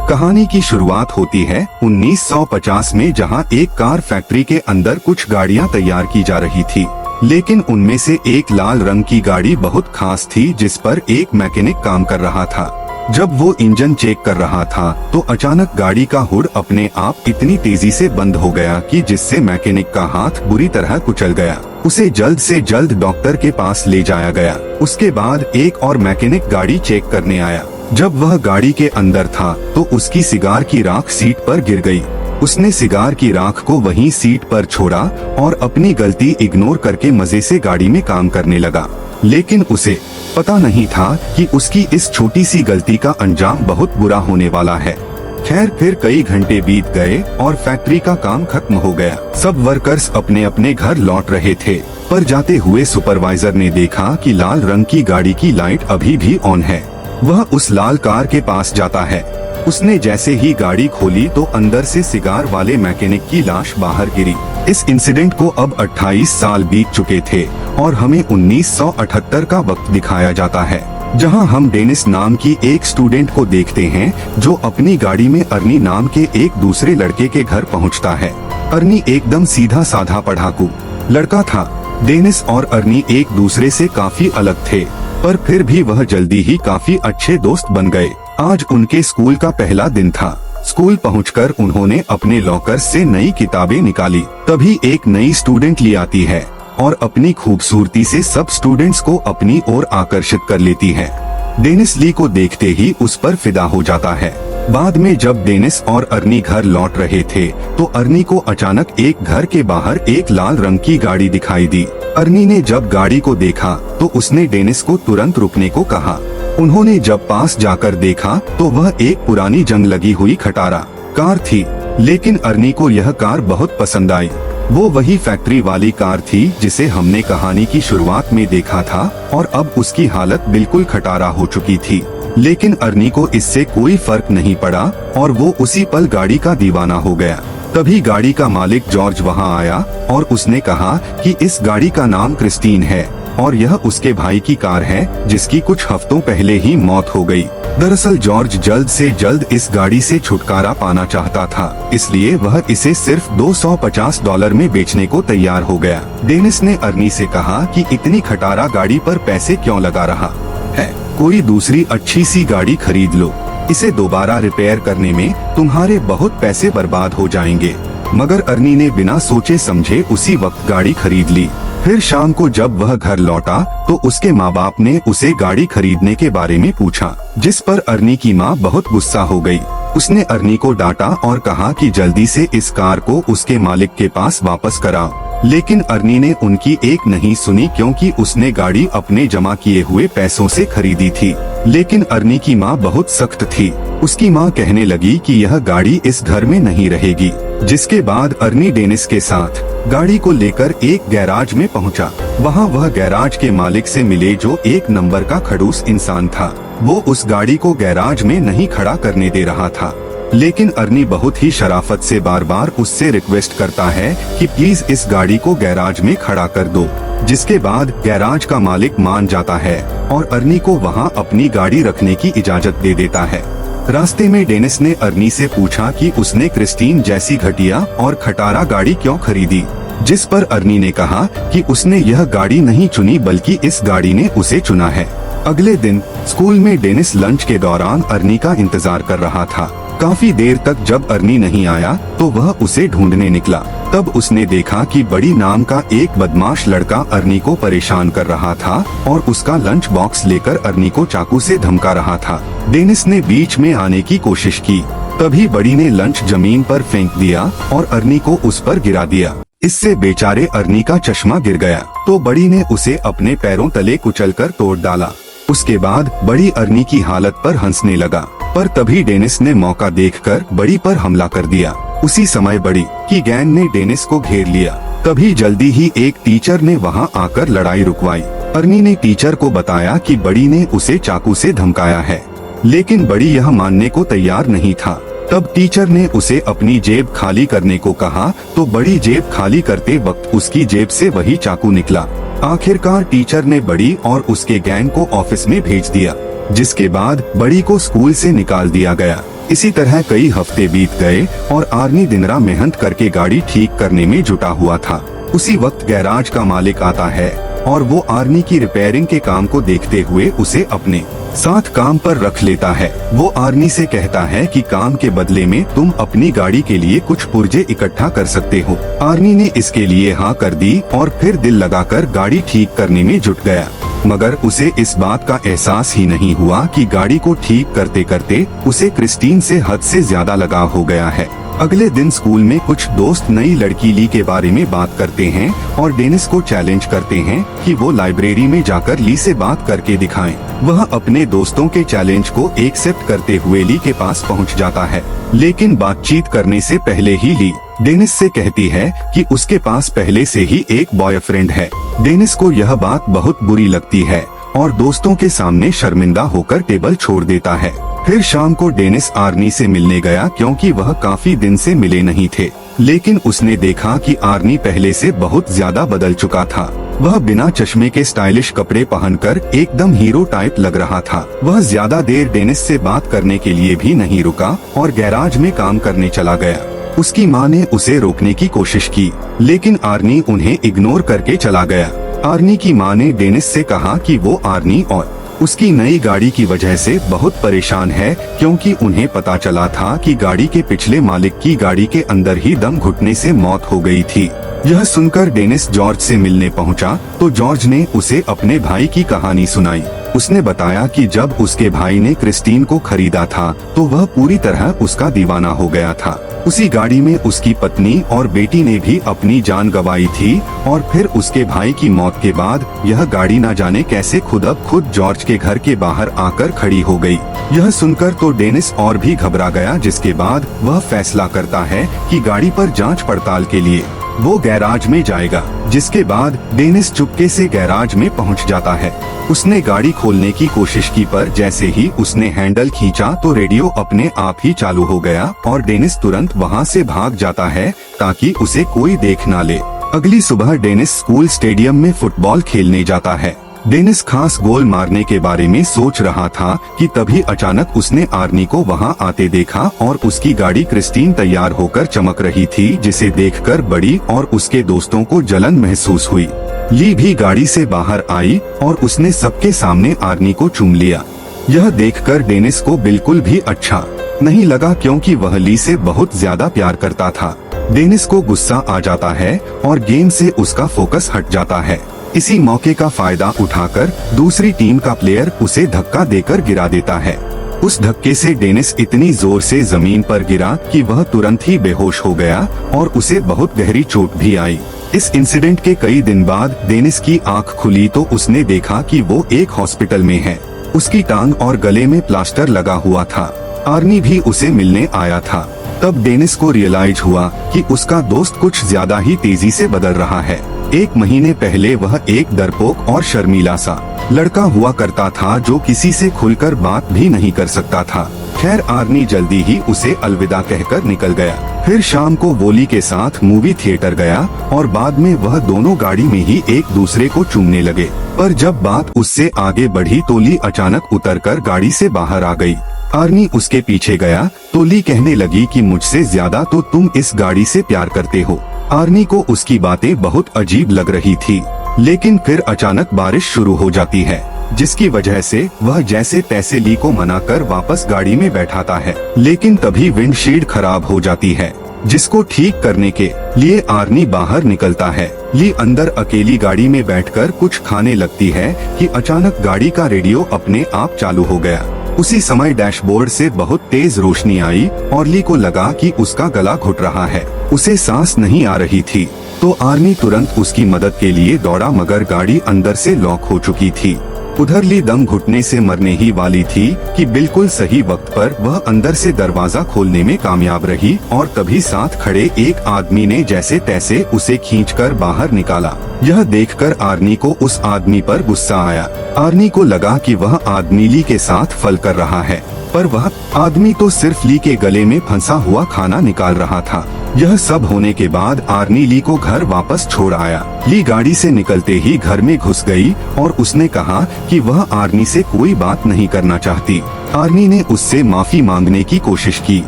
कहानी की शुरुआत होती है 1950 में, जहां एक कार फैक्ट्री के अंदर कुछ गाड़ियां तैयार की जा रही थी। लेकिन उनमें से एक लाल रंग की गाड़ी बहुत खास थी, जिस पर एक मैकेनिक काम कर रहा था। जब वो इंजन चेक कर रहा था तो अचानक गाड़ी का हुड अपने आप इतनी तेजी से बंद हो गया कि जिससे मैकेनिक का हाथ बुरी तरह कुचल गया। उसे जल्द से जल्द डॉक्टर के पास ले जाया गया। उसके बाद एक और मैकेनिक गाड़ी चेक करने आया। जब वह गाड़ी के अंदर था तो उसकी सिगार की राख सीट पर गिर गई। उसने सिगार की राख को वहीं सीट पर छोड़ा और अपनी गलती इग्नोर करके मजे से गाड़ी में काम करने लगा। लेकिन उसे पता नहीं था कि उसकी इस छोटी सी गलती का अंजाम बहुत बुरा होने वाला है। खैर, फिर कई घंटे बीत गए और फैक्ट्री का काम खत्म हो गया। सब वर्कर्स अपने अपने घर लौट रहे थे, पर जाते हुए सुपरवाइजर ने देखा कि लाल रंग की गाड़ी की लाइट अभी भी ऑन है। वह उस लाल कार के पास जाता है। उसने जैसे ही गाड़ी खोली तो अंदर से सिगार वाले मैकेनिक की लाश बाहर गिरी। इस इंसिडेंट को अब 28 साल बीत चुके थे और हमें 1978 का वक्त दिखाया जाता है, जहां हम डेनिस नाम की एक स्टूडेंट को देखते हैं जो अपनी गाड़ी में अर्नी नाम के एक दूसरे लड़के के घर पहुंचता है। अर्नी एकदम सीधा साधा पढ़ाकू लड़का था। डेनिस और अर्नी एक दूसरे से काफी अलग थे, पर फिर भी वह जल्दी ही काफी अच्छे दोस्त बन गए। आज उनके स्कूल का पहला दिन था। स्कूल पहुंचकर उन्होंने अपने लॉकर से नई किताबें निकाली। तभी एक नई स्टूडेंट ली आती है और अपनी खूबसूरती से सब स्टूडेंट्स को अपनी ओर आकर्षित कर लेती है। डेनिस ली को देखते ही उस पर फिदा हो जाता है। बाद में जब डेनिस और अर्नी घर लौट रहे थे तो अर्नी को अचानक एक घर के बाहर एक लाल रंग की गाड़ी दिखाई दी। अर्नी ने जब गाड़ी को देखा तो उसने डेनिस को तुरंत रुकने को कहा। उन्होंने जब पास जाकर देखा तो वह एक पुरानी जंग लगी हुई खटारा कार थी, लेकिन अर्नी को यह कार बहुत पसंद आई। वो वही फैक्ट्री वाली कार थी जिसे हमने कहानी की शुरुआत में देखा था और अब उसकी हालत बिल्कुल खटारा हो चुकी थी। लेकिन अर्नी को इससे कोई फर्क नहीं पड़ा और वो उसी पल गाड़ी का दीवाना हो गया। तभी गाड़ी का मालिक जॉर्ज वहां आया और उसने कहा कि इस गाड़ी का नाम क्रिस्टीन है और यह उसके भाई की कार है जिसकी कुछ हफ्तों पहले ही मौत हो गई। दरअसल जॉर्ज जल्द से जल्द इस गाड़ी से छुटकारा पाना चाहता था, इसलिए वह इसे सिर्फ $250 में बेचने को तैयार हो गया। डेनिस ने अर्नी से कहा कि इतनी खटारा गाड़ी पर पैसे क्यों लगा रहा है, कोई दूसरी अच्छी सी गाड़ी खरीद लो। इसे दोबारा रिपेयर करने में तुम्हारे बहुत पैसे बर्बाद हो जाएंगे। मगर अर्नी ने बिना सोचे समझे उसी वक्त गाड़ी खरीद ली। फिर शाम को जब वह घर लौटा तो उसके माँ बाप ने उसे गाड़ी खरीदने के बारे में पूछा, जिस पर अर्नी की माँ बहुत गुस्सा हो गई। उसने अर्नी को डांटा और कहा कि जल्दी से इस कार को उसके मालिक के पास वापस कराओ। लेकिन अर्नी ने उनकी एक नहीं सुनी, क्योंकि उसने गाड़ी अपने जमा किए हुए पैसों से खरीदी थी। लेकिन अर्नी की माँ बहुत सख्त थी। उसकी माँ कहने लगी कि यह गाड़ी इस घर में नहीं रहेगी। जिसके बाद अर्नी डेनिस के साथ गाड़ी को लेकर एक गैराज में पहुंचा। वहां वह गैराज के मालिक से मिले जो एक नंबर का खड़ूस इंसान था। वो उस गाड़ी को गैराज में नहीं खड़ा करने दे रहा था, लेकिन अर्नी बहुत ही शराफत से बार बार उससे रिक्वेस्ट करता है कि प्लीज इस गाड़ी को गैराज में खड़ा कर दो। जिसके बाद गैराज का मालिक मान जाता है और अर्नी को वहां अपनी गाड़ी रखने की इजाजत दे देता है। रास्ते में डेनिस ने अर्नी से पूछा कि उसने क्रिस्टीन जैसी घटिया और खटारा गाड़ी क्यों खरीदी, जिस पर अर्नी ने कहा कि उसने यह गाड़ी नहीं चुनी बल्कि इस गाड़ी ने उसे चुना है। अगले दिन स्कूल में डेनिस लंच के दौरान अर्नी का इंतजार कर रहा था। काफी देर तक जब अर्नी नहीं आया तो वह उसे ढूंढने निकला। तब उसने देखा कि बड़ी नाम का एक बदमाश लड़का अर्नी को परेशान कर रहा था और उसका लंच बॉक्स लेकर अर्नी को चाकू से धमका रहा था। डेनिस ने बीच में आने की कोशिश की, तभी बड़ी ने लंच जमीन पर फेंक दिया और अर्नी को उस पर गिरा दिया। इससे बेचारे अर्नी का चश्मा गिर गया तो बड़ी ने उसे अपने पैरों तले कुचलकर तोड़ डाला। उसके बाद बड़ी अर्नी की हालत पर हंसने लगा, पर तभी डेनिस ने मौका देखकर बड़ी पर हमला कर दिया। उसी समय बड़ी की गैंग ने डेनिस को घेर लिया। तभी जल्दी ही एक टीचर ने वहां आकर लड़ाई रुकवाई। अर्नी ने टीचर को बताया कि बड़ी ने उसे चाकू से धमकाया है, लेकिन बड़ी यह मानने को तैयार नहीं था। तब टीचर ने उसे अपनी जेब खाली करने को कहा तो बड़ी जेब खाली करते वक्त उसकी जेब से वही चाकू निकला। आखिरकार टीचर ने बड़ी और उसके गैंग को ऑफिस में भेज दिया, जिसके बाद बड़ी को स्कूल से निकाल दिया गया। इसी तरह कई हफ्ते बीत गए और आर्नी दिन रात मेहनत करके गाड़ी ठीक करने में जुटा हुआ था। उसी वक्त गैराज का मालिक आता है और वो आर्नी की रिपेयरिंग के काम को देखते हुए उसे अपने साथ काम पर रख लेता है। वो आर्नी से कहता है कि काम के बदले में तुम अपनी गाड़ी के लिए कुछ पुर्जे इकट्ठा कर सकते हो। आर्नी ने इसके लिए हाँ कर दी और फिर दिल लगाकर गाड़ी ठीक करने में जुट गया। मगर उसे इस बात का एहसास ही नहीं हुआ कि गाड़ी को ठीक करते करते उसे क्रिस्टीन से हद से ज्यादा लगाव हो गया है। अगले दिन स्कूल में कुछ दोस्त नई लड़की ली के बारे में बात करते हैं और डेनिस को चैलेंज करते हैं कि वो लाइब्रेरी में जाकर ली से बात करके दिखाएं। वह अपने दोस्तों के चैलेंज को एक्सेप्ट करते हुए ली के पास पहुंच जाता है, लेकिन बातचीत करने से पहले ही ली डेनिस से कहती है कि उसके पास पहले से ही एक बॉयफ्रेंड है। डेनिस को यह बात बहुत बुरी लगती है और दोस्तों के सामने शर्मिंदा होकर टेबल छोड़ देता है। फिर शाम को डेनिस आर्नी से मिलने गया क्योंकि वह काफी दिन से मिले नहीं थे, लेकिन उसने देखा कि आर्नी पहले से बहुत ज्यादा बदल चुका था। वह बिना चश्मे के स्टाइलिश कपड़े पहनकर एकदम हीरो टाइप लग रहा था। वह ज्यादा देर डेनिस से बात करने के लिए भी नहीं रुका और गैराज में काम करने चला गया। उसकी माँ ने उसे रोकने की कोशिश की, लेकिन आर्नी उन्हें इग्नोर करके चला गया। आर्नी की माँ ने डेनिस से कहा कि वो आर्नी और उसकी नई गाड़ी की वजह से बहुत परेशान है, क्योंकि उन्हें पता चला था कि गाड़ी के पिछले मालिक की गाड़ी के अंदर ही दम घुटने से मौत हो गई थी। यह सुनकर डेनिस जॉर्ज से मिलने पहुंचा तो जॉर्ज ने उसे अपने भाई की कहानी सुनाई। उसने बताया कि जब उसके भाई ने क्रिस्टीन को खरीदा था तो वह पूरी तरह उसका दीवाना हो गया था। उसी गाड़ी में उसकी पत्नी और बेटी ने भी अपनी जान गंवाई थी और फिर उसके भाई की मौत के बाद यह गाड़ी न जाने कैसे खुद अब खुद जॉर्ज के घर के बाहर आकर खड़ी हो गई। यह सुनकर तो डेनिस और भी घबरा गया, जिसके बाद वह फैसला करता है कि गाड़ी पर जांच पड़ताल के लिए वो गैराज में जाएगा। जिसके बाद डेनिस चुपके से गैराज में पहुंच जाता है। उसने गाड़ी खोलने की कोशिश की, पर जैसे ही उसने हैंडल खींचा तो रेडियो अपने आप ही चालू हो गया और डेनिस तुरंत वहां से भाग जाता है ताकि उसे कोई देख ना ले। अगली सुबह डेनिस स्कूल स्टेडियम में फुटबॉल खेलने जाता है। डेनिस खास गोल मारने के बारे में सोच रहा था कि तभी अचानक उसने आर्नी को वहां आते देखा और उसकी गाड़ी क्रिस्टीन तैयार होकर चमक रही थी, जिसे देखकर बड़ी और उसके दोस्तों को जलन महसूस हुई। ली भी गाड़ी से बाहर आई और उसने सबके सामने आर्नी को चूम लिया। यह देखकर डेनिस को बिल्कुल भी अच्छा नहीं लगा, क्योंकि वह ली से बहुत ज्यादा प्यार करता था। डेनिस को गुस्सा आ जाता है और गेम से उसका फोकस हट जाता है। इसी मौके का फायदा उठाकर दूसरी टीम का प्लेयर उसे धक्का देकर गिरा देता है। उस धक्के से डेनिस इतनी जोर से जमीन पर गिरा कि वह तुरंत ही बेहोश हो गया और उसे बहुत गहरी चोट भी आई। इस इंसिडेंट के कई दिन बाद डेनिस की आंख खुली तो उसने देखा कि वो एक हॉस्पिटल में है। उसकी टांग और गले में प्लास्टर लगा हुआ था। आर्नी भी उसे मिलने आया था। तब डेनिस को रियलाइज हुआ कि उसका दोस्त कुछ ज्यादा ही तेजी से बदल रहा है। 1 महीने पहले वह एक डरपोक और शर्मीला सा लड़का हुआ करता था जो किसी से खुलकर बात भी नहीं कर सकता था। खैर, आर्नी जल्दी ही उसे अलविदा कहकर निकल गया। फिर शाम को वो ली के साथ मूवी थिएटर गया और बाद में वह दोनों गाड़ी में ही एक दूसरे को चूमने लगे। पर जब बात उससे आगे बढ़ी तो ली अचानक उतरकर गाड़ी से बाहर आ गई। आर्नी उसके पीछे गया तो ली कहने लगी कि मुझसे ज्यादा तो तुम इस गाड़ी से प्यार करते हो। आर्नी को उसकी बातें बहुत अजीब लग रही थी, लेकिन फिर अचानक बारिश शुरू हो जाती है, जिसकी वजह से वह जैसे तैसे ली को मनाकर वापस गाड़ी में बैठाता है। लेकिन तभी विंडशील्ड खराब हो जाती है, जिसको ठीक करने के लिए आर्नी बाहर निकलता है। ली अंदर अकेली गाड़ी में बैठकर कुछ खाने लगती है कि अचानक गाड़ी का रेडियो अपने आप चालू हो गया। उसी समय डैशबोर्ड से बहुत तेज रोशनी आई और ली को लगा कि उसका गला घुट रहा है। उसे सांस नहीं आ रही थी तो आर्नी तुरंत उसकी मदद के लिए दौड़ा, मगर गाड़ी अंदर से लॉक हो चुकी थी। उधर ली दम घुटने से मरने ही वाली थी कि बिल्कुल सही वक्त पर वह अंदर से दरवाजा खोलने में कामयाब रही और तभी साथ खड़े एक आदमी ने जैसे तैसे उसे खींचकर बाहर निकाला। यह देखकर आर्नी को उस आदमी पर गुस्सा आया। आर्नी को लगा कि वह आदमी ली के साथ फल कर रहा है, पर वह आदमी तो सिर्फ ली के गले में फंसा हुआ खाना निकाल रहा था। यह सब होने के बाद आर्नी ली को घर वापस छोड़ आया। ली गाड़ी से निकलते ही घर में घुस गई और उसने कहा कि वह आर्नी से कोई बात नहीं करना चाहती। आर्नी ने उससे माफी मांगने की कोशिश की,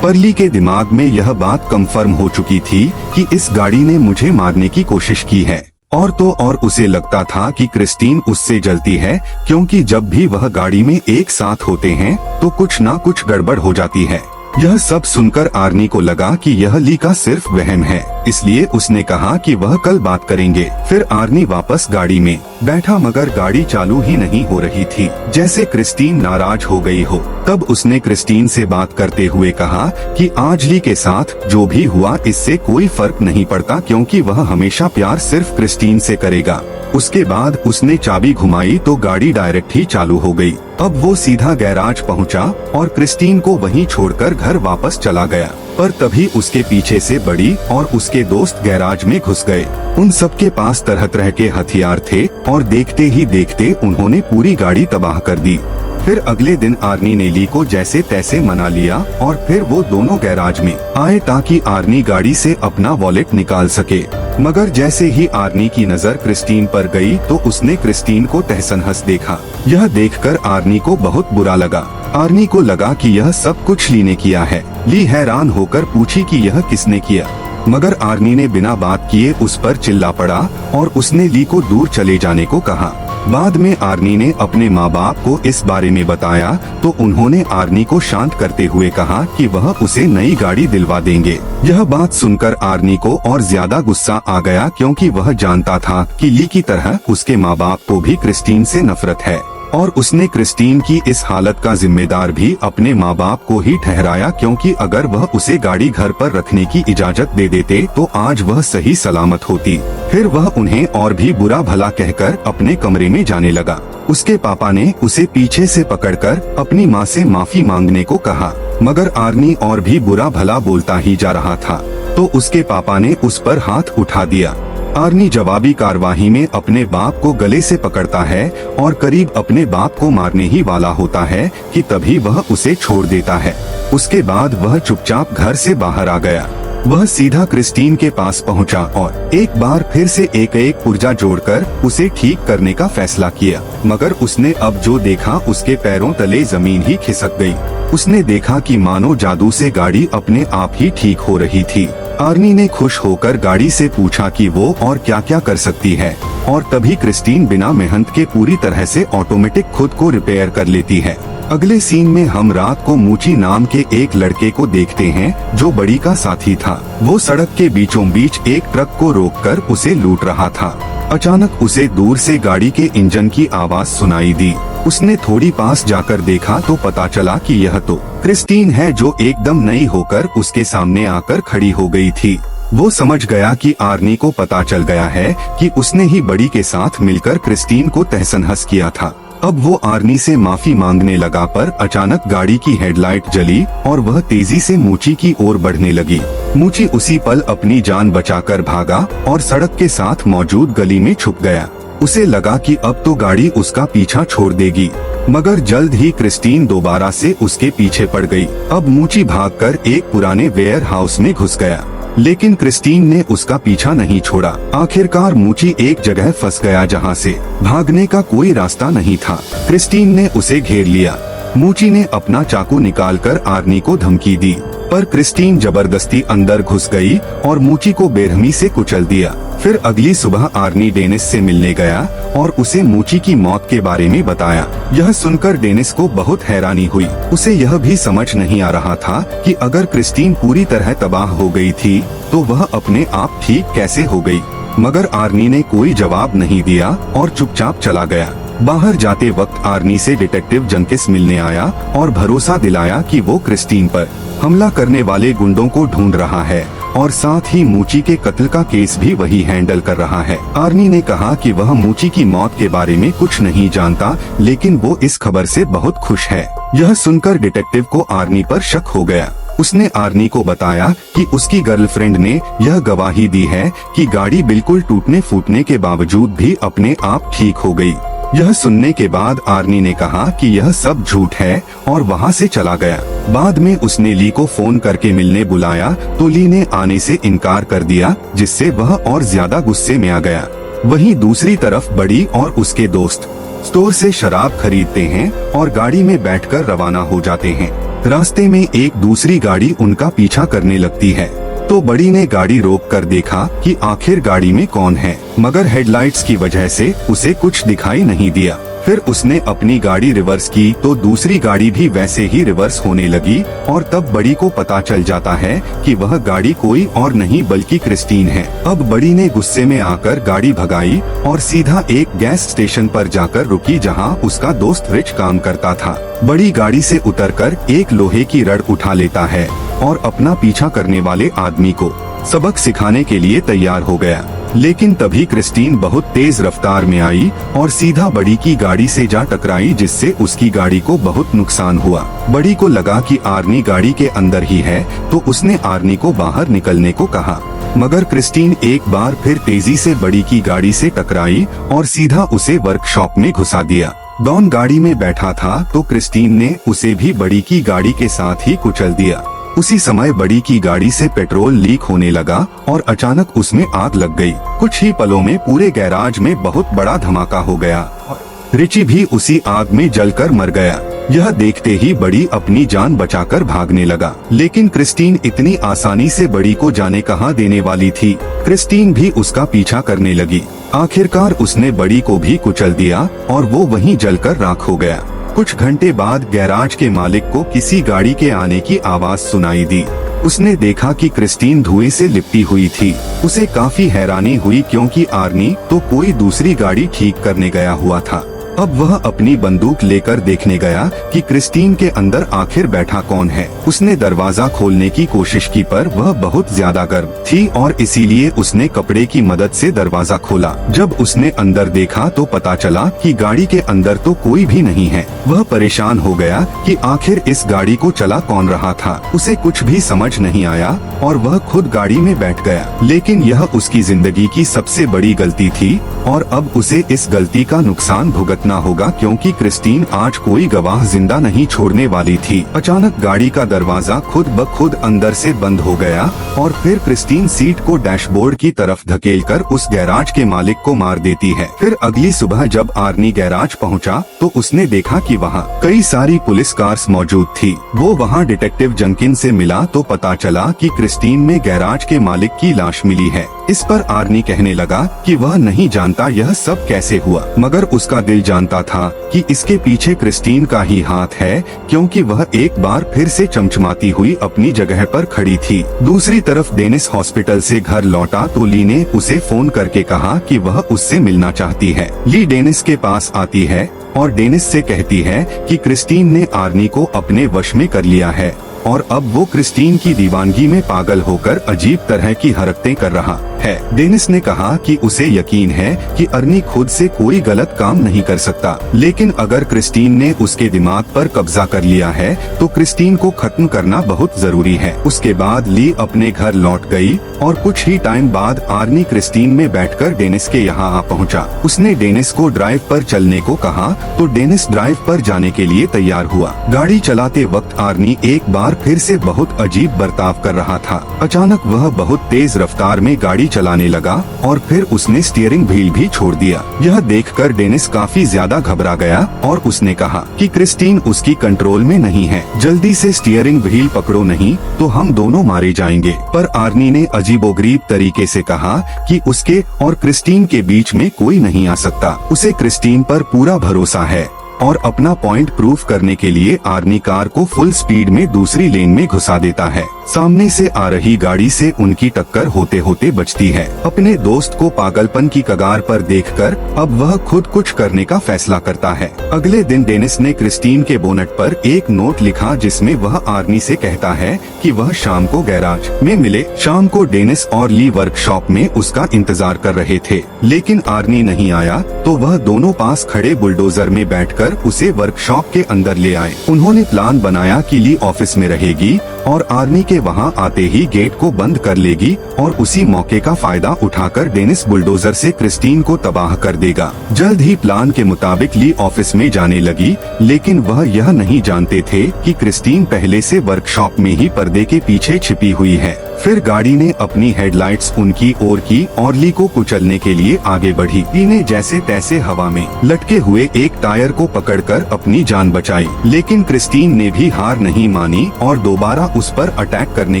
पर ली के दिमाग में यह बात कंफर्म हो चुकी थी कि इस गाड़ी ने मुझे मारने की कोशिश की है। और तो और उसे लगता था कि क्रिस्टीन उससे जलती है, क्योंकि जब भी वह गाड़ी में एक साथ होते हैं तो कुछ ना कुछ गड़बड़ हो जाती है। यह सब सुनकर आर्नी को लगा कि यह ली का सिर्फ वहम है, इसलिए उसने कहा कि वह कल बात करेंगे। फिर आर्नी वापस गाड़ी में बैठा, मगर गाड़ी चालू ही नहीं हो रही थी, जैसे क्रिस्टीन नाराज हो गई हो। तब उसने क्रिस्टीन से बात करते हुए कहा कि आज ली के साथ जो भी हुआ इससे कोई फर्क नहीं पड़ता, क्योंकि वह हमेशा प्यार सिर्फ क्रिस्टीन से करेगा। उसके बाद उसने चाबी घुमाई तो गाड़ी डायरेक्ट ही चालू हो गई। अब वो सीधा गैराज पहुंचा और क्रिस्टीन को वहीं छोड़कर घर वापस चला गया। पर तभी उसके पीछे से बड़ी और उसके दोस्त गैराज में घुस गए। उन सबके पास तरह तरह के हथियार थे और देखते ही देखते उन्होंने पूरी गाड़ी तबाह कर दी। फिर अगले दिन आर्नी ने ली को जैसे तैसे मना लिया और फिर वो दोनों गैराज में आए ताकि आर्नी गाड़ी से अपना वॉलेट निकाल सके। मगर जैसे ही आर्नी की नजर क्रिस्टीन पर गई तो उसने क्रिस्टीन को तहस-नहस देखा। यह देखकर आर्नी को बहुत बुरा लगा। आर्नी को लगा कि यह सब कुछ ली ने किया है। ली हैरान होकर पूछी कि यह किसने किया, मगर आर्नी ने बिना बात किए उस पर चिल्ला पड़ा और उसने ली को दूर चले जाने को कहा। बाद में आर्नी ने अपने माँ बाप को इस बारे में बताया तो उन्होंने आर्नी को शांत करते हुए कहा कि वह उसे नई गाड़ी दिलवा देंगे। यह बात सुनकर आर्नी को और ज्यादा गुस्सा आ गया, क्योंकि वह जानता था कि ली की तरह उसके माँ बाप को भी क्रिस्टीन से नफरत है और उसने क्रिस्टीन की इस हालत का जिम्मेदार भी अपने माँ बाप को ही ठहराया, क्योंकि अगर वह उसे गाड़ी घर पर रखने की इजाजत दे देते तो आज वह सही सलामत होती। फिर वह उन्हें और भी बुरा भला कहकर अपने कमरे में जाने लगा। उसके पापा ने उसे पीछे से पकड़कर अपनी माँ से माफी मांगने को कहा, मगर आर्नी और भी बुरा भला बोलता ही जा रहा था तो उसके पापा ने उस पर हाथ उठा दिया। आर्नी जवाबी कार्यवाही में अपने बाप को गले से पकड़ता है और करीब अपने बाप को मारने ही वाला होता है कि तभी वह उसे छोड़ देता है। उसके बाद वह चुपचाप घर से बाहर आ गया। वह सीधा क्रिस्टीन के पास पहुंचा और एक बार फिर से एक पुर्जा जोड़कर उसे ठीक करने का फैसला किया, मगर उसने अब जो देखा उसके पैरों तले जमीन ही खिसक गई। उसने देखा कि मानो जादू से गाड़ी अपने आप ही ठीक हो रही थी। आर्नी ने खुश होकर गाड़ी से पूछा कि वो और क्या क्या कर सकती है, और तभी क्रिस्टीन बिना मेहनत के पूरी तरह से ऑटोमेटिक खुद को रिपेयर कर लेती है। अगले सीन में हम रात को मूची नाम के एक लड़के को देखते हैं जो बड़ी का साथी था। वो सड़क के बीचों बीच एक ट्रक को रोककर उसे लूट रहा था। अचानक उसे दूर से गाड़ी के इंजन की आवाज सुनाई दी। उसने थोड़ी पास जाकर देखा तो पता चला कि यह तो क्रिस्टीन है, जो एकदम नई होकर उसके सामने आकर खड़ी हो गई थी। वो समझ गया कि आर्नी को पता चल गया है कि उसने ही बड़ी के साथ मिलकर क्रिस्टीन को तहस-नहस किया था। अब वो आर्नी से माफी मांगने लगा, पर अचानक गाड़ी की हेडलाइट जली और वह तेजी से मूची की ओर बढ़ने लगी। मूची उसी पल अपनी जान बचाकर भागा और सड़क के साथ मौजूद गली में छुप गया। उसे लगा कि अब तो गाड़ी उसका पीछा छोड़ देगी, मगर जल्द ही क्रिस्टीन दोबारा से उसके पीछे पड़ गई। अब मूची भागकर एक पुराने वेयर हाउस में घुस गया, लेकिन क्रिस्टीन ने उसका पीछा नहीं छोड़ा। आखिरकार मूची एक जगह फंस गया जहां से भागने का कोई रास्ता नहीं था। क्रिस्टीन ने उसे घेर लिया। मूची ने अपना चाकू निकालकर आर्नी को धमकी दी, पर क्रिस्टीन जबरदस्ती अंदर घुस गई और मूची को बेरहमी से कुचल दिया। फिर अगली सुबह आर्नी डेनिस से मिलने गया और उसे मूची की मौत के बारे में बताया। यह सुनकर डेनिस को बहुत हैरानी हुई। उसे यह भी समझ नहीं आ रहा था कि अगर क्रिस्टीन पूरी तरह तबाह हो गई थी तो वह अपने आप ठीक कैसे हो गई। मगर आर्नी ने कोई जवाब नहीं दिया और चुपचाप चला गया। बाहर जाते वक्त आर्नी से डिटेक्टिव जंकिस मिलने आया और भरोसा दिलाया कि वो क्रिस्टीन पर हमला करने वाले गुंडों को ढूंढ रहा है और साथ ही मूची के कत्ल का केस भी वही हैंडल कर रहा है। आर्नी ने कहा कि वह मूची की मौत के बारे में कुछ नहीं जानता, लेकिन वो इस खबर से बहुत खुश है। यह सुनकर डिटेक्टिव को आर्नी पर शक हो गया। उसने आर्नी को बताया कि उसकी गर्लफ्रेंड ने यह गवाही दी है कि गाड़ी बिल्कुल टूटने फूटने के बावजूद भी अपने आप ठीक हो गई। यह सुनने के बाद आर्नी ने कहा कि यह सब झूठ है और वहां से चला गया। बाद में उसने ली को फोन करके मिलने बुलाया तो ली ने आने से इनकार कर दिया, जिससे वह और ज्यादा गुस्से में आ गया। वहीं दूसरी तरफ बड़ी और उसके दोस्त स्टोर से शराब खरीदते हैं और गाड़ी में बैठकर रवाना हो जाते हैं। रास्ते में एक दूसरी गाड़ी उनका पीछा करने लगती है, तो बड़ी ने गाड़ी रोक कर देखा कि आखिर गाड़ी में कौन है, मगर हेडलाइट्स की वजह से उसे कुछ दिखाई नहीं दिया। फिर उसने अपनी गाड़ी रिवर्स की तो दूसरी गाड़ी भी वैसे ही रिवर्स होने लगी और तब बड़ी को पता चल जाता है कि वह गाड़ी कोई और नहीं बल्कि क्रिस्टीन है। अब बड़ी ने गुस्से में आकर गाड़ी भगाई और सीधा एक गैस स्टेशन पर जाकर रुकी जहां उसका दोस्त रिच काम करता था। बड़ी गाड़ी से उतरकर एक लोहे की रड उठा लेता है और अपना पीछा करने वाले आदमी को सबक सिखाने के लिए तैयार हो गया। लेकिन तभी क्रिस्टीन बहुत तेज रफ्तार में आई और सीधा बड़ी की गाड़ी से जा टकराई, जिससे उसकी गाड़ी को बहुत नुकसान हुआ। बड़ी को लगा कि आर्नी गाड़ी के अंदर ही है, तो उसने आर्नी को बाहर निकलने को कहा, मगर क्रिस्टीन एक बार फिर तेजी से बड़ी की गाड़ी से टकराई और सीधा उसे वर्कशॉप में घुसा दिया। डॉन गाड़ी में बैठा था तो क्रिस्टीन ने उसे भी बड़ी की गाड़ी के साथ ही कुचल दिया। उसी समय बड़ी की गाड़ी से पेट्रोल लीक होने लगा और अचानक उसमें आग लग गई। कुछ ही पलों में पूरे गैराज में बहुत बड़ा धमाका हो गया। रिची भी उसी आग में जलकर मर गया। यह देखते ही बड़ी अपनी जान बचाकर भागने लगा, लेकिन क्रिस्टीन इतनी आसानी से बड़ी को जाने कहां देने वाली थी। क्रिस्टीन भी उसका पीछा करने लगी। आखिरकार उसने बड़ी को भी कुचल दिया और वो वहीं जलकर राख हो गया। कुछ घंटे बाद गैराज के मालिक को किसी गाड़ी के आने की आवाज सुनाई दी। उसने देखा कि क्रिस्टीन धुएं से लिपटी हुई थी। उसे काफी हैरानी हुई क्योंकि आर्नी तो कोई दूसरी गाड़ी ठीक करने गया हुआ था। अब वह अपनी बंदूक लेकर देखने गया कि क्रिस्टीन के अंदर आखिर बैठा कौन है। उसने दरवाजा खोलने की कोशिश की पर वह बहुत ज्यादा गर्म थी और इसीलिए उसने कपड़े की मदद से दरवाजा खोला। जब उसने अंदर देखा तो पता चला कि गाड़ी के अंदर तो कोई भी नहीं है। वह परेशान हो गया कि आखिर इस गाड़ी को चला कौन रहा था। उसे कुछ भी समझ नहीं आया और वह खुद गाड़ी में बैठ गया। लेकिन यह उसकी जिंदगी की सबसे बड़ी गलती थी और अब उसे इस गलती का नुकसान भुगतना होगा, क्योंकि क्रिस्टीन आज कोई गवाह जिंदा नहीं छोड़ने वाली थी। अचानक गाड़ी का दरवाजा खुद ब खुद अंदर से बंद हो गया और फिर क्रिस्टीन सीट को डैशबोर्ड की तरफ धकेलकर उस गैराज के मालिक को मार देती है। फिर अगली सुबह जब आर्नी गैराज पहुंचा तो उसने देखा कि वहां कई सारी पुलिस कार्स मौजूद थी। वो वहां डिटेक्टिव जंकिन से मिला तो पता चला कि क्रिस्टीन में गैराज के मालिक की लाश मिली है। इस पर आर्नी कहने लगा कि वह नहीं जानता यह सब कैसे हुआ, मगर उसका दिल जानता था कि इसके पीछे क्रिस्टीन का ही हाथ है, क्योंकि वह एक बार फिर से चमचमाती हुई अपनी जगह पर खड़ी थी। दूसरी तरफ डेनिस हॉस्पिटल से घर लौटा तो ली ने उसे फोन करके कहा कि वह उससे मिलना चाहती है। ली डेनिस के पास आती है और डेनिस से कहती है कि क्रिस्टीन ने आर्नी को अपने वश में कर लिया है और अब वो क्रिस्टीन की दीवानगी में पागल होकर अजीब तरह की हरकतें कर रहा है। डेनिस ने कहा कि उसे यकीन है कि अर्नी खुद से कोई गलत काम नहीं कर सकता, लेकिन अगर क्रिस्टीन ने उसके दिमाग पर कब्जा कर लिया है तो क्रिस्टीन को खत्म करना बहुत जरूरी है। उसके बाद ली अपने घर लौट गई और कुछ ही टाइम बाद आर्नी क्रिस्टीन में बैठकर डेनिस के यहाँ आ पहुँचा। उसने डेनिस को ड्राइव पर चलने को कहा तो डेनिस ड्राइव पर जाने के लिए तैयार हुआ। गाड़ी चलाते वक्त आर्नी एक बार फिर से बहुत अजीब बर्ताव कर रहा था। अचानक वह बहुत तेज रफ्तार में गाड़ी चलाने लगा और फिर उसने स्टीयरिंग व्हील भी छोड़ दिया। यह देखकर डेनिस काफी ज्यादा घबरा गया और उसने कहा कि क्रिस्टीन उसकी कंट्रोल में नहीं है, जल्दी से स्टीयरिंग व्हील पकड़ो नहीं तो हम दोनों मारे जाएंगे। पर आर्नी ने अजीबोगरीब तरीके से कहा कि उसके और क्रिस्टीन के बीच में कोई नहीं आ सकता। उसे क्रिस्टीन पर पूरा भरोसा है और अपना पॉइंट प्रूफ करने के लिए आर्नी कार को फुल स्पीड में दूसरी लेन में घुसा देता है। सामने से आ रही गाड़ी से उनकी टक्कर होते होते बचती है। अपने दोस्त को पागलपन की कगार पर देखकर अब वह खुद कुछ करने का फैसला करता है। अगले दिन डेनिस ने क्रिस्टीन के बोनट पर एक नोट लिखा जिसमें वह आर्नी से कहता है कि वह शाम को गैराज में मिले। शाम को डेनिस और ली वर्कशॉप में उसका इंतजार कर रहे थे, लेकिन आर्नी नहीं आया तो वह दोनों पास खड़े बुलडोजर में बैठकर उसे वर्कशॉप के अंदर ले आए। उन्होंने प्लान बनाया कि ली ऑफिस में रहेगी और आर्नी के वहां आते ही गेट को बंद कर लेगी और उसी मौके का फायदा उठाकर डेनिस बुलडोजर से क्रिस्टीन को तबाह कर देगा। जल्द ही प्लान के मुताबिक ली ऑफिस में जाने लगी, लेकिन वह यह नहीं जानते थे कि क्रिस्टीन पहले से वर्कशॉप में ही पर्दे के पीछे छिपी हुई है। फिर गाड़ी ने अपनी हेडलाइट्स उनकी ओर की और ली को कुचलने के लिए आगे बढ़ी। ली ने जैसे तैसे हवा में लटके हुए एक टायर को पकड़कर अपनी जान बचाई, लेकिन क्रिस्टीन ने भी हार नहीं मानी और दोबारा उस पर अटैक करने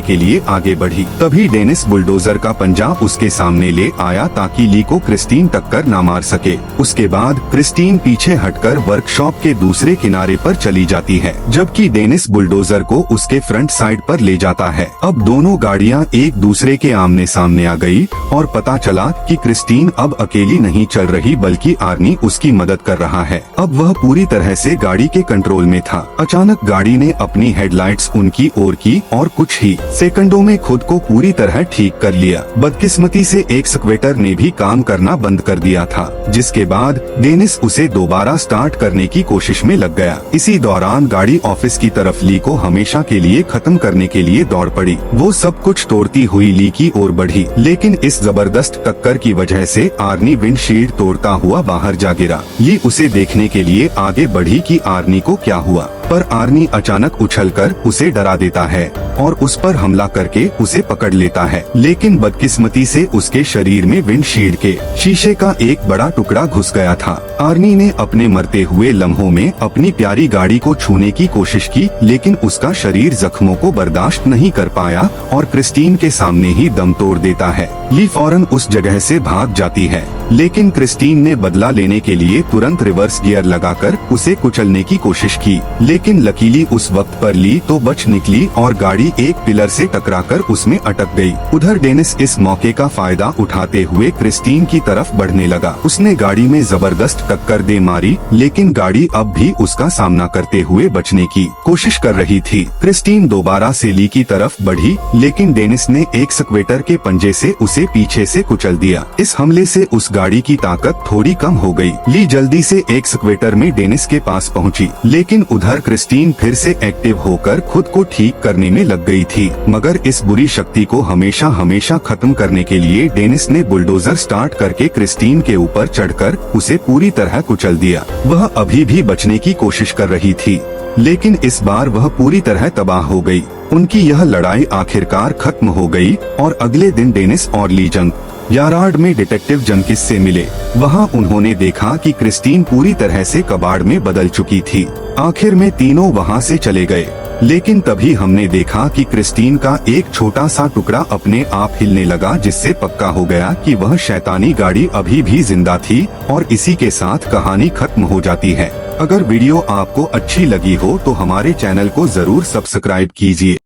के लिए आगे बढ़ी। तभी डेनिस बुलडोजर का पंजा उसके सामने ले आया ताकि ली को क्रिस्टीन टक्कर न मार सके। उसके बाद क्रिस्टीन पीछे हटकर वर्कशॉप के दूसरे किनारे पर चली जाती है, जबकि डेनिस बुलडोजर को उसके फ्रंट साइड पर ले जाता है। अब दोनों गाड़ियां एक दूसरे के आमने सामने आ गई और पता चला कि क्रिस्टीन अब अकेली नहीं चल रही बल्कि आर्नी उसकी मदद कर रहा है। अब वह पूरी तरह से गाड़ी के कंट्रोल में था। अचानक गाड़ी ने अपनी हेडलाइट्स उनकी ओर की और कुछ ही सेकंडों में खुद को पूरी तरह ठीक कर लिया। बदकिस्मती से एक स्क्वेटर ने भी काम करना बंद कर दिया था, जिसके बाद डेनिस उसे दोबारा स्टार्ट करने की कोशिश में लग गया। इसी दौरान गाड़ी ऑफिस की तरफ ली को हमेशा के लिए खत्म करने के लिए दौड़ पड़ी। वो सब कुछ तोड़ती हुई ली की ओर बढ़ी, लेकिन इस जबरदस्त टक्कर की वजह से आर्नी विंडशील्ड तोड़ता हुआ बाहर जा गिरा। ये उसे देखने के लिए आगे बढ़ी कि आर्नी को क्या हुआ, पर आर्नी अचानक उछलकर उसे डरा देता है और उस पर हमला करके उसे पकड़ लेता है, लेकिन बदकिस्मती से उसके शरीर में विंडशील्ड के शीशे का एक बड़ा टुकड़ा घुस गया था। आर्नी ने अपने मरते हुए लम्हों में अपनी प्यारी गाड़ी को छूने की कोशिश की, लेकिन उसका शरीर जख्मों को बर्दाश्त नहीं कर पाया और क्रिस्टीन के सामने ही दम तोड़ देता है। ली फौरन उस जगह से भाग जाती है, लेकिन क्रिस्टीन ने बदला लेने के लिए तुरंत रिवर्स गियर लगाकर उसे कुचलने की कोशिश की, लेकिन लकीली उस वक्त पर ली तो बच निकली और गाड़ी एक पिलर से टकराकर उसमें अटक गई। उधर डेनिस इस मौके का फायदा उठाते हुए क्रिस्टीन की तरफ बढ़ने लगा। उसने गाड़ी में जबरदस्त टक्कर दे मारी, लेकिन गाड़ी अब भी उसका सामना करते हुए बचने की कोशिश कर रही थी। क्रिस्टीन दोबारा से ली की तरफ बढ़ी, लेकिन डेनिस ने एक स्क्वेटर के पंजे से उसे पीछे से कुचल दिया। इस हमले से उस गाड़ी की ताकत थोड़ी कम हो गई। ली जल्दी से एक स्क्वेटर में डेनिस के पास पहुंची, लेकिन उधर क्रिस्टीन फिर से एक्टिव होकर खुद को ठीक करने में लग गई थी। मगर इस बुरी शक्ति को हमेशा हमेशा खत्म करने के लिए डेनिस ने बुलडोजर स्टार्ट करके क्रिस्टीन के ऊपर चढ़कर उसे पूरी तरह कुचल दिया। वह अभी भी बचने की कोशिश कर रही थी, लेकिन इस बार वह पूरी तरह तबाह हो गई। उनकी यह लड़ाई आखिरकार खत्म हो गई और अगले दिन डेनिस और ली जंग यार्ड में डिटेक्टिव जंकिस से मिले। वहां उन्होंने देखा कि क्रिस्टीन पूरी तरह से कबाड़ में बदल चुकी थी। आखिर में तीनों वहां से चले गए, लेकिन तभी हमने देखा कि क्रिस्टीन का एक छोटा सा टुकड़ा अपने आप हिलने लगा, जिससे पक्का हो गया कि वह शैतानी गाड़ी अभी भी जिंदा थी और इसी के साथ कहानी खत्म हो जाती है। अगर वीडियो आपको अच्छी लगी हो तो हमारे चैनल को जरूर सब्सक्राइब कीजिए।